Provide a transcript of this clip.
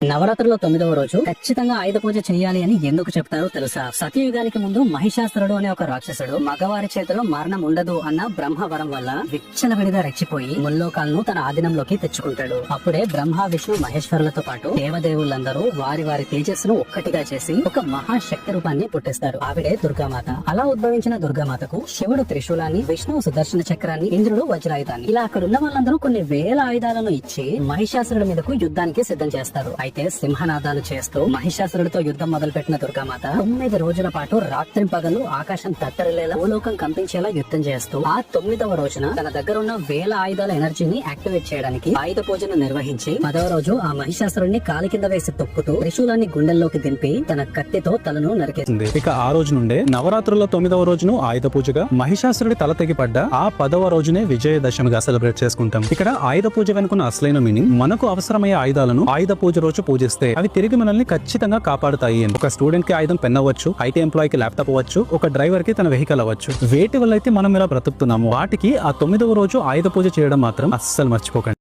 నవరాత్రుల్లో 9వ రోజు ఖచ్చితంగా ఆయుధ పూజ చేయాలి అని ఎందుకు చెప్తారో తెలుసా? సతయుగానికి ముందు మహిషాసురుడు అనే ఒక రాక్షసుడు మగవారి చేతిలో మరణం ఉండదు అన్న బ్రహ్మ వరం వల్ల విచ్చలవిడిగా రెచ్చిపోయి ముల్లోకాలను తన ఆధీనంలోకి తెచ్చుకుంటాడు. అప్పుడే బ్రహ్మ విష్ణు మహేశ్వరులతో పాటు దేవదేవులందరూ వారి వారి తేజస్సును ఒక్కటిగా చేసి ఒక మహాశక్తి రూపాన్ని పుట్టిస్తారు. ఆవిడే దుర్గామాత. అలా ఉద్భవించిన దుర్గామాతకు శివుడు త్రిశూలాన్ని, విష్ణువు సుదర్శన చక్రాన్ని, ఇంద్రుడు వజ్రాయుధాన్ని, ఇలా అక్కడ ఉన్న వాళ్ళందరూ కొన్ని వేల ఆయుధాలను ఇచ్చి మహిషాసురుడి మీదకు యుద్ధానికి సిద్ధం చేస్తారు. అయితే సింహనాదాలు చేస్తూ మహిషాసురుడితో యుద్ధం మొదలుపెట్టిన దుర్గామాత 9 రోజుల పాటు రాత్రింపగలు ఆకాశం తత్తరిల్లేలా భూలోకం కంపించేలా యుద్ధం చేస్తూ ఆ 9వ రోజున తన దగ్గర ఉన్న వేల ఆయుధాల ఎనర్జీని యాక్టివేట్ చేయడానికి ఆయుధ పూజను నిర్వహించి 10వ రోజు ఆ మహిషాసురుడిని కాలి కింద వేసి తొక్కుతూ త్రిశూలాన్ని గుండెల్లోకి దింపి తన కత్తితో తలను నరికేసింది. ఇక ఆ రోజు నుండే నవరాత్రుల్లో 9వ రోజును ఆయుధ పూజగా, మహిషాసురుడి తల తెగిపడ్డ ఆ 10వ రోజునే విజయదశమిగా సెలబ్రేట్ చేసుకుంటాం. ఇక్కడ ఆయుధ పూజ వెనుకున్న అసలైన మీనింగ్, మనకు అవసరమయ్యే ఆయుధాలను ఆయుధ పూజ రోజు పూజిస్తే అవి తిరిగి మనల్ని ఖచ్చితంగా కాపాడుతాయి. ఒక స్టూడెంట్ కి ఆయుధం పెన్ అవ్వచ్చు, ఐటీ ఎంప్లాయ్ కి ల్యాప్టాప్ అవ్వచ్చు, ఒక డ్రైవర్ కి తన వెహికల్ అవ్వచ్చు. వేటి వల్ల అయితే మనం ఇలా బ్రతుకుతున్నాము వాటికి ఆ 9వ రోజు ఆయుధ పూజ చేయడం మాత్రం అస్సలు మర్చిపోకండి.